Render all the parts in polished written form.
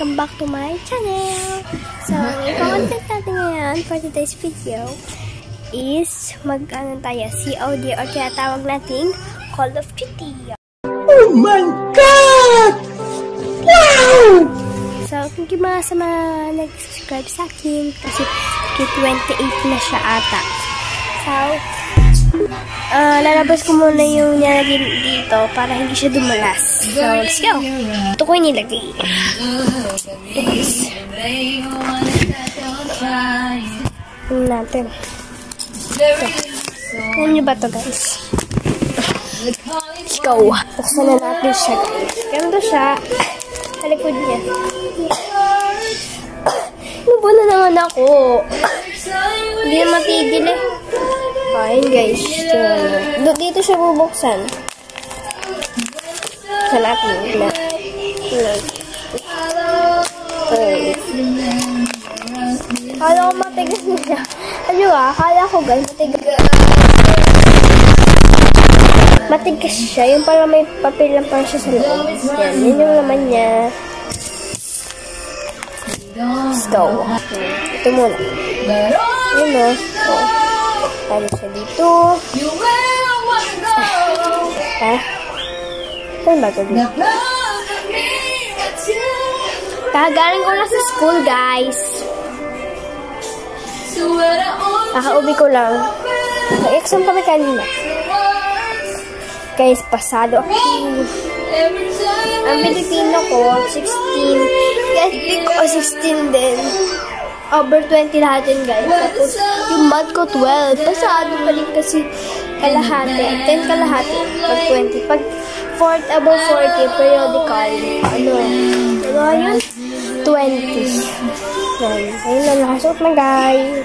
welcome back to my channel. So, yung content natin ngayon for today's video is mag-ano tayo, COD or kaya tawag nating Call of Duty. Oh my God! Wow! So, thank you mga sa mga nag-subscribe sa akin kasi 28 na siya ata. So, lalabas ko muna yung nilagay dito para hindi siya dumulas. So, let's go! Ito ko yung nilagay. Ito guys. Tingnan natin. Ito. Alam nyo ba ito guys? Let's go! Buksan na natin siya guys. Ganito siya. Sa likod niya. Lubo na naman ako. Hindi na matigil eh. Ayun guys. Dito siya bubuksan. Sa natin. Kala ko matigas na siya. Ano ba? Kala ko guys matigas. Matigas siya. Yung parang may papel lang parang siya sa loob. Yan. Yan yung laman niya. Let's go. Ito muna. Yun o. Talo siya dito. Saan ba ito dito? Kagaling ko lang sa school, guys. Nakauwi ko lang. Nag-exam kami kanina. Guys, pasado ako. Ang Pilipino ko, 16. Yes, ko 16 din. Over 20 lahat yun, guys. Tapos, yung math ko 12. Pasado pa rin kasi kalahati. 10 kalahati. Pag 20. Pag above 40, periodical. Ano yun? 20. Yan. Ayun na, nakasuot na, guys.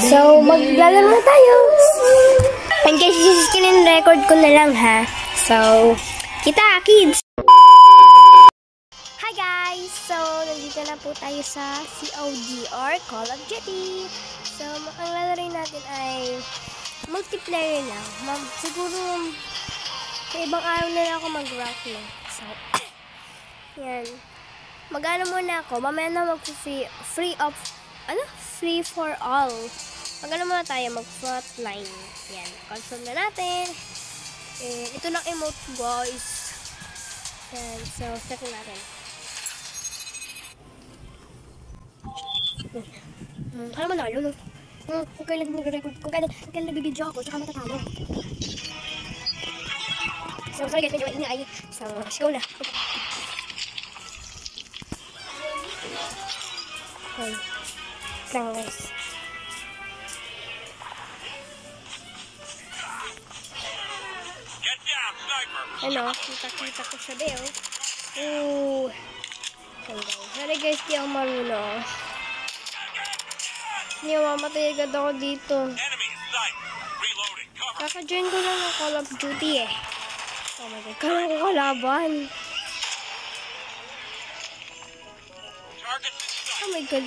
So, maglalaro na tayo. And guys, screen record ko na lang, ha? So, kita, kids! Hi guys! So, nandito na po tayo sa COD or Call of Duty. So, ang lalaroin natin ay multiplayer lang. Siguro, sa ibang araw na lang ako mag-rank na. So, yan. Mag-ano muna ako. Mamaya na free for all. Mag-ano muna tayo, mag-frontline. Yan. Confirm na natin. And, ito lang emote, guys. Yan. So, check natin. Kaya manalo, no? Kung kailan nag-record, kung kailan nag-video ako, tsaka matatalo. So, sorry guys, medyo ingay. So, let's go na. Okay. Lang guys. Ano, kita ko siya ba, oh. Ooh. Sorry guys, di ako marunong. Hindi, mamatay agad ako dito. Kaka-join ko lang ng Call of Duty eh. Oh my god, kala ko kalaban. Oh my god.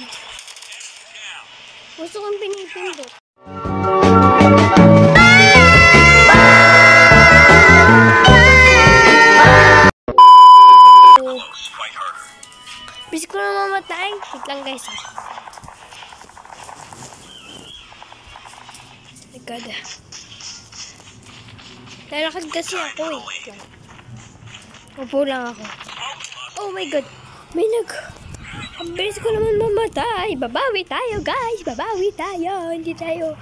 Gusto kong pinipindot. Bis ko na mamatay. Wait lang guys. My god. Lalakad kasi ako eh. Upo lang ako. Oh my god. Ang bilis ko naman mamatay. Babawi tayo guys. Babawi tayo. Hindi tayo.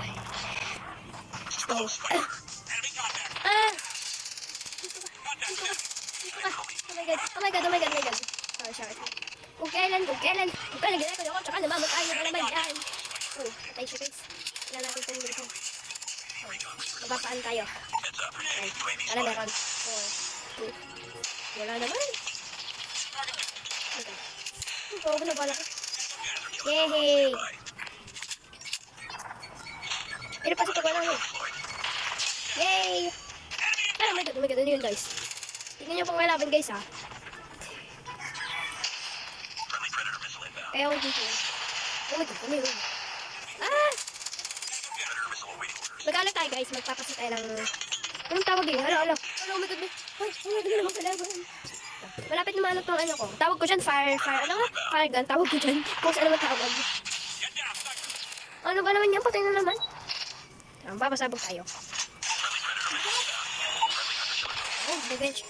Oh my god. Sorry. Kung kailan ginagawa ko, tsaka namamatay na naman yan. Oh, patay siya guys. Wala natin itong dito. Mabapaan tayo. Ano meron? Wala naman. Okay. Oo, nabala ko. Yay! Pero pasok ko lang eh. Yay! Oh my god, ano yun guys? Tingnan nyo pang malaban guys ha. Kaya ako dito. Oh my god, ano yun? Mag-alak tayo guys, magpapasok tayo ng... Anong tawag eh? Ano, oh my god, ay, ano naman kalaban? Malapit na maano tong ano ko. Tawag ko dyan, fire gun. Tawag ko dyan. Kung saan naman tawag. Ano ba naman yan? Patay na naman. Babasabog tayo. Oh, revenge.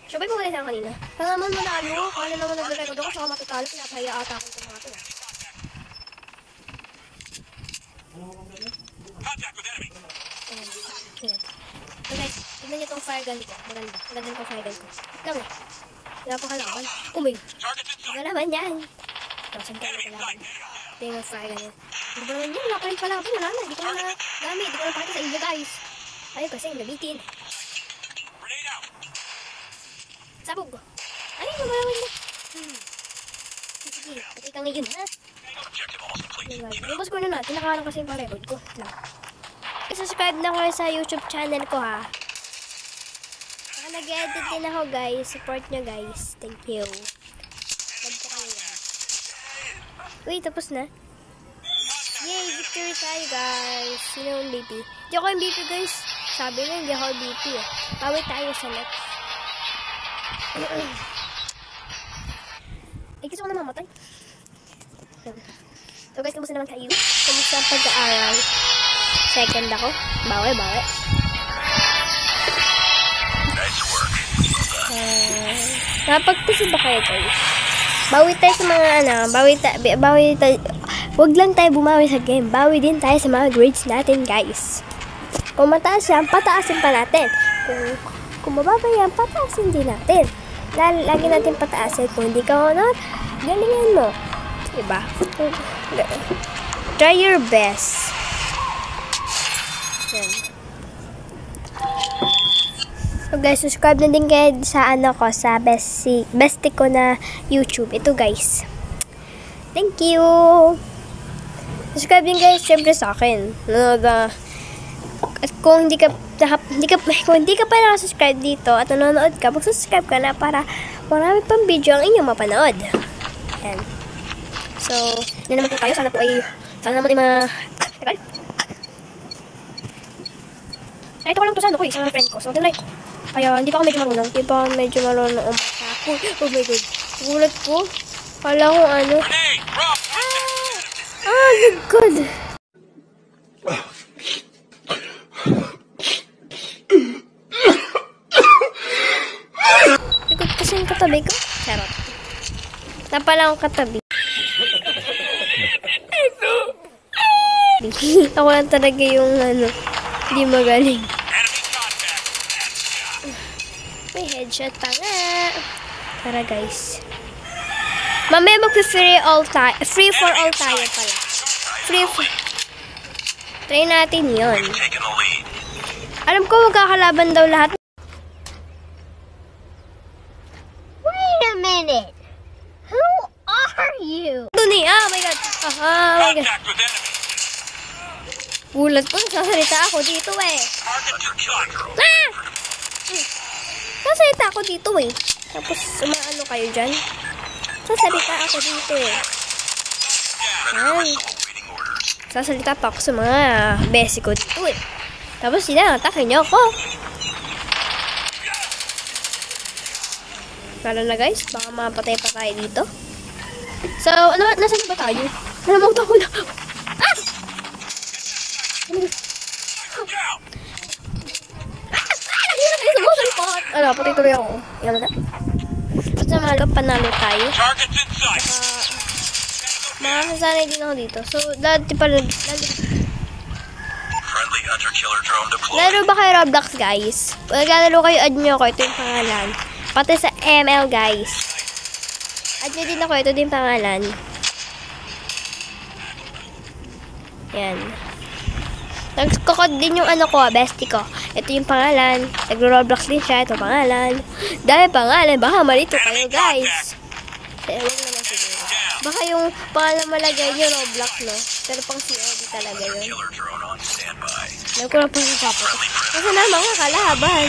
Sabay ko wala saan kanina. Kaya naman manalo. Kaya naman nag-record ako. Saka matutalo. Pinapahaya ata ako sa mga ito. So guys, tignan niyo itong fire gun ko. Maganda. Maganda itong fire gun ko. Kami. Napakalaban. Umay. Magalaban yan. Tapos ang kalaban kalaban. Ito yung fire gun yan. Hindi ba naman yan? Wala pa rin palaban. Wala na. Hindi ko na gamit. Hindi ko na pakita sa inyo guys. Ayun kasi nabitin. Sabog. Ayun, nabalawan na. Sige, patay ka ngayon ha. Yung score na natin. Nakaharang kasi yung record ko. Subscribe na kayo sa YouTube channel ko ha. Saka nag-edit din ako guys. Support nyo guys. Thank you. Love ko kayo guys. Uy, tapos na. Yay, victory tayo guys. Sino yung BP? Hindi ako yung BP guys. Sabi nga, hindi ako BP eh. Bawi tayo sa next. Eh, gusto ko na mamatay. So guys, kamusta naman kayo? Kamusta ang pag-aaral? Second ako. Bawi. Nice work. Napagpisi ba kayo guys? Bawi tayo sa mga bawi tayo. Huwag lang tayo bumawi sa game. Bawi din tayo sa mga grades natin guys. Kung mataas yan, pataasin pa natin. Kung mababa yan, pataasin din natin. Lagi natin pataasin. Kung hindi ka honor, galingan mo. Diba? Try your best. Yan. So guys, subscribe na din kayo sa sa bestie ko na YouTube. Ito guys. Thank you. Subscribe din guys syempre sa akin. At kung hindi ka pa nakasubscribe dito at nanonood ka, mag-subscribe ka na para marami pang video ang inyong mapanood. Yan. So, yan naman po tayo. Sana naman ito ko lang to sa ano ko sa friend ko. So, tinry. Kaya, hindi pa ako medyo marunong. Umatakot. Oh my god. Gulat ko. Kala ko ano. God. Likod kasi yung katabi ko. Charot. Napala akong katabi. Ako lang talaga yung hindi magaling. May headshot pa nga. Tara guys. Mamaya free for all tayo pala. Try natin yun. Alam ko magkakalaban daw lahat. Wait a minute. Who are you? Duni, oh my god. Oh my god. Gulat ko, sasalita ako dito eh. Sasalita ako dito eh. Tapos, umaano kayo dyan? Sasalita ako dito eh. Ay. Sasalita pa ako sa mga besi ko dito eh. Tapos sila, atake niyo ako. Kala na guys, baka mapatay pa tayo dito. So, nasan ba tayo? Nalamutan ko na. Patay tuloy ako. Yan na. Basta panalo tayo. Makasasanay din ako dito. So, dati pala. Laro ba kayo Roblox guys? Paglalaro kayo, add nyo ako. Ito yung pangalan. Pati sa ML guys. Add nyo din ako. Ito din pangalan. Yan. Nagkakod din yung bestie ko. Ito yung pangalan. Nagro-Roblox din siya. Ito pangalan. Dahil pangalan, baka malito kayo guys. Wag naman siguro. Baka yung pangalan malagay nyo Roblox, no? Pero pang COD talaga yun. Alam ko na pang napapato. Kasi na mga kalaban.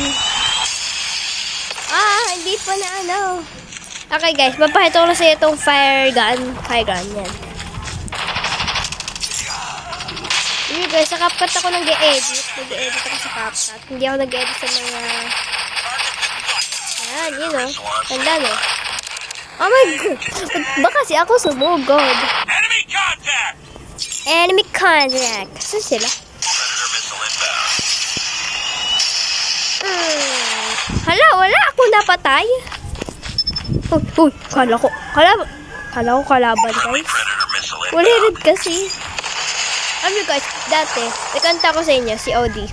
Hindi pa na Okay guys, mapahito ko na sa itong fire gun. Yan. Yun guys, sa CapCut ako nag-e-edit. Nag-e-edit ako sa CapCut. Hindi ako nag-e-edit sa mga Yan, yun o. Tanda no. Oh my God. Baka kasi ako sumugod. Enemy contact! Enemy contact. Saan sila? Predator missile inbound. Hala, wala ako napatay. Uy, kala ko kalaban, guys. Predator missile Wala inbound. rin kasi. Alam niyo guys, dati, nakanta ko sa inyo, si Audi.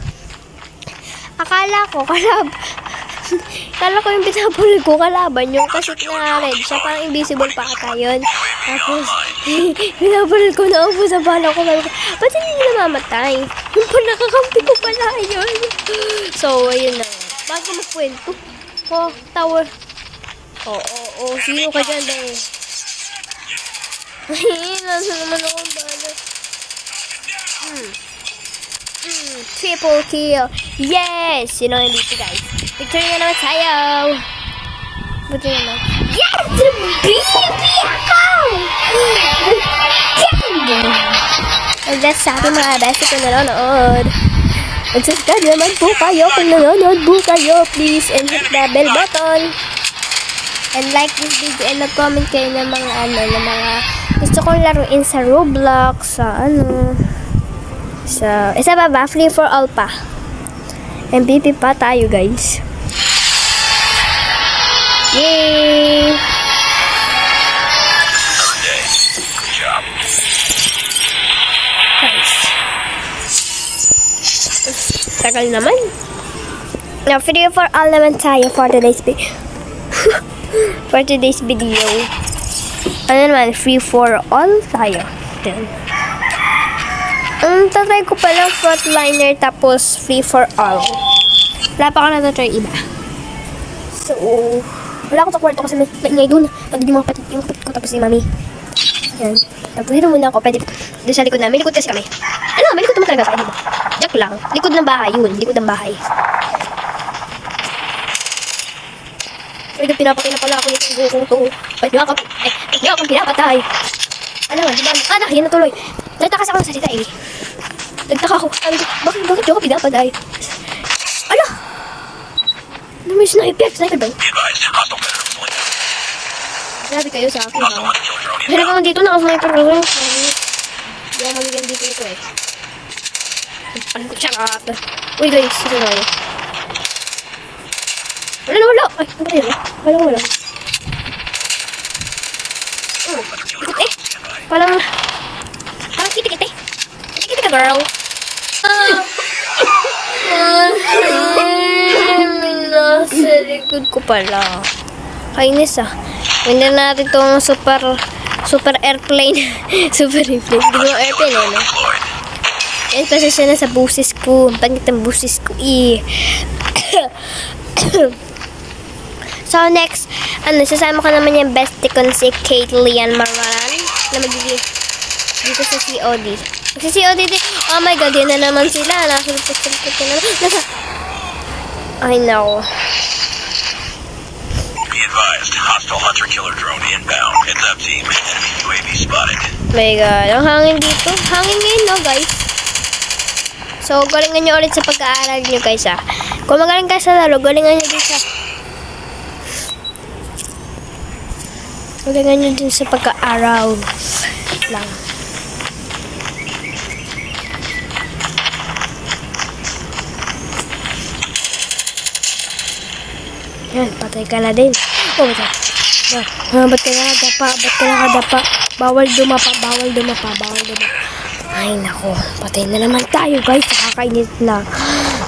Akala ko yung pinapuli ko kalaban yung kasi na red siya, parang invisible pa ata yun. Tapos, pinapuli ko na upo sa bala ko. Ba't hindi namamatay? Yung pala, nakakampi ko pala yun. So, ayun na. Bago magkwento. Oh, tower. Oh, sino ka dyan daw? Nasa naman akong bala. Triple kill. Yes! Sino ang dito, guys? Victory na naman tayo. Buti naman. Yes! Baby ako! And that's sa ating mga best kung nanonood. Mag-subscribe naman po kayo kung nanonood po kayo. Please, and hit the bell button. And like this video and mag-comment kayo ng mga ng mga gusto kong laruin sa Roblox, sa isa pa ba? Free for all pa. MVP pa tayo, guys. Yay! Another day. Good job. Guys. Tagal naman. Now, free for all naman tayo for today's video. For today's video. Ano naman? Free for all tayo. Then. Tatry ko palang frontliner tapos free for all. Wala pa ako natatry iba. So, wala ako sa kwarto kasi may ingay doon. Pag yung mga patid ko tapos si mami. Yan. Tapos dito muna ako. Pwede doon sa likod na. May likod kasi kami. Ano? May likod naman talaga sa likod. Jack lang. Likod ng bahay. Yun. Likod ng bahay. Pwede pinapakita pala ako nitong bukong to. Ba't niyo akong pinapatay? Ano nga? Diba? Anak, yan na tuloy. Nagtaka kasi ako ng salita eh. Nagtaka ako. Bakit niyo ako pinapatay? Ala! Ano may sniper? Sniper ba? Be advised, hostile predator missile inbound. Grabe kayo sa akin. Hostile hunter killer drone Pero inbound. kung dito naka-sniper ko rin. Hindi ako magiging dito ito eh. Ano ko siya ka? Uy guys, sino na kayo? Wala. Ay, ano ba yun? Wala. Parang kiti-kiti. Kiti-kiti ka, girl. Nasa likod ko pala. Kainis ah. Hindi natin itong super airplane. Super airplane. Hindi mo airplane eh, no? Eh, kasi siya na sa busis ko. Pangit ang busis ko eh. So next, sasama ko naman yung bestie ko si Caitlyn Maran na magiging dito sa COD. Sa COD din, oh my god, yan na naman sila. Nasulpot na naman. Ay, no. Be advised, hostile hunter killer drone inbound. Heads up team, enemy UAV spotted. My god, ang hangin dito. Hangin ngayon, no, guys? So, galingan nyo ulit sa pag-aaral nyo, guys, ah. Kung magaling kayo sa laro, galingan nyo din sa... Galingan nyo din sa pag-aaral lang. Yan, patay ka na din. Oh, ba't ka nakadapa? Bawal dumapa. Ay, nako. Patay na naman tayo, guys. Nakakainis na.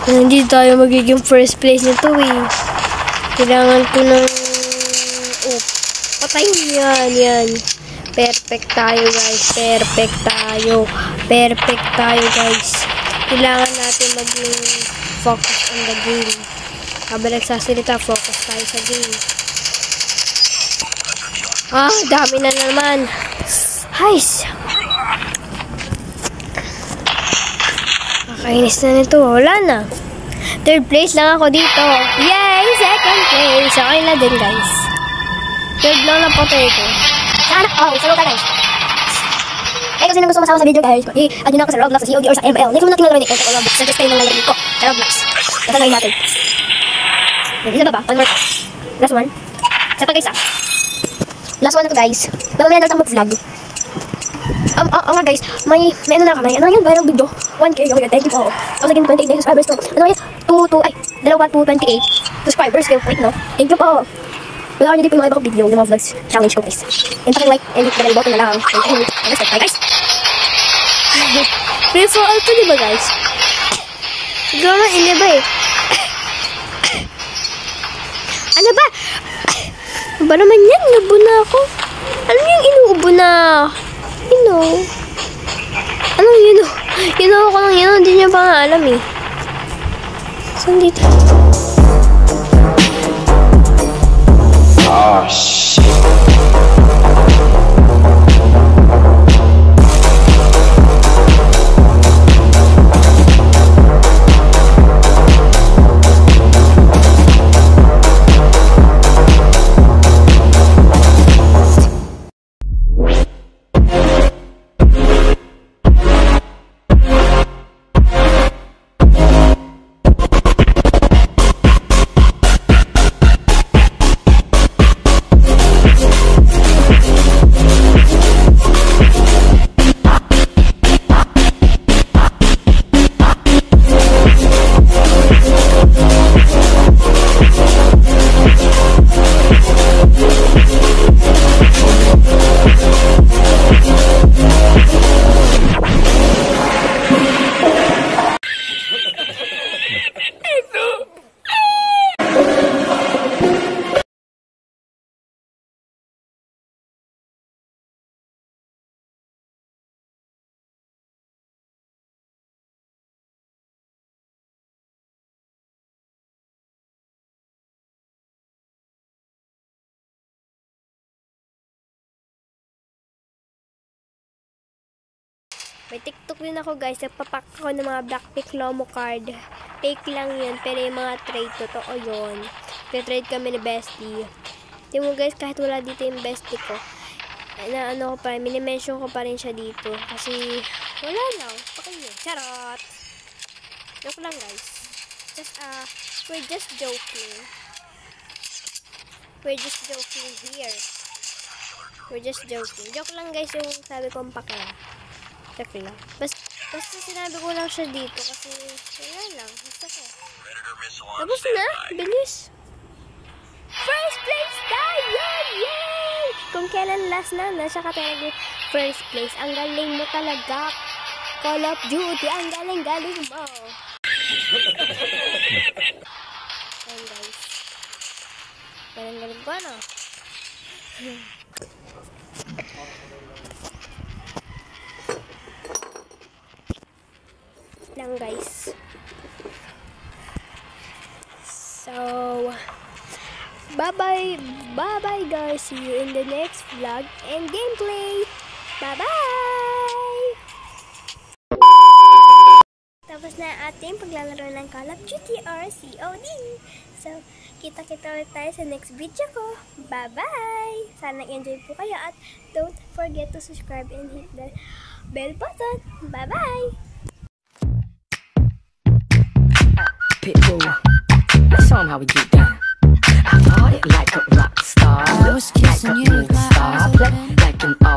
Hindi tayo magiging first place nito, eh. Kailangan ko ng... Oh, patay yan. Perfect tayo, guys. Perfect tayo, guys. Kailangan natin maging focus on the game. Habang nagsasalita, focus tayo sa game. Ah, dami na naman. Guys. Nakakainis na nito. Wala na. Third place lang ako dito. Yay! Second place. Okay na din, guys. Third lang na patay ko. Saan ka, guys? Kasi nang gusto masama sa video, guys, add nyo na ako sa Roblox, sa COD, or sa ML. Next mo natin lalawin ito sa Roblox. Suggest kayo ng lalawin ko sa Roblox. Natanay natin. Isa ba? One more. Last one. Isa pa guys Last one na to guys. Mamaya na tayo mag-vlog. Nga guys, may ano na kami. Ano yun? Viral video. 1K. Oh my god, thank you po. Tapos again, 28 subscribers to. Ano yun? 228 subscribers. Wait, no? Thank you po. Wala ko nyo din po yung mga ibang video, yung mga vlogs challenge ko guys. And paki-like and hit the bell button na lang. Bye guys! Free for all to, diba guys? Siguro na, hindi ba eh? Ano ba? Ba naman yan? Inuubo na ako. Ano yung inuubo na? You know? Anong you know? You know ako lang yun. Hindi niya pa nga alam eh. Saan dito? Oh, shit. May TikTok din ako guys. Nagpapak ako ng mga Blackpink Lomo card. Fake lang yun. Pero yung mga trade, totoo yun. Trade kami ni Bestie. Tingnan mo guys, kahit wala dito yung Bestie ko. Na ano ko pa rin, minimension ko pa rin siya dito. Kasi, wala lang. Pakinig. Charot! Joke lang guys. We're just joking. We're just joking here. We're just joking. Joke lang guys yung sabi kong pakla. Joke lang. Basta sinabi ko lang siya dito kasi wala lang. Basta ko. Tapos na. Bilis. First place tayo! Yay! Kung kailan last na siya ka talaga first place. Ang galing mo talaga. Call of Duty. Ang galing-galing mo. Ayan guys. Galing-galing ko ano? Lang guys. So, bye-bye guys. See you in the next vlog and gameplay. Bye-bye! Tapos na ating paglalaro ng Call of Duty or COD. So, kita-kita ulit tayo sa next video ko. Bye-bye! Sana enjoy po kayo at don't forget to subscribe and hit the bell button. Bye-bye! Pitbull, let's show 'em how we get down. I party like a rock star. I was kissing you, my eyes open. Like an all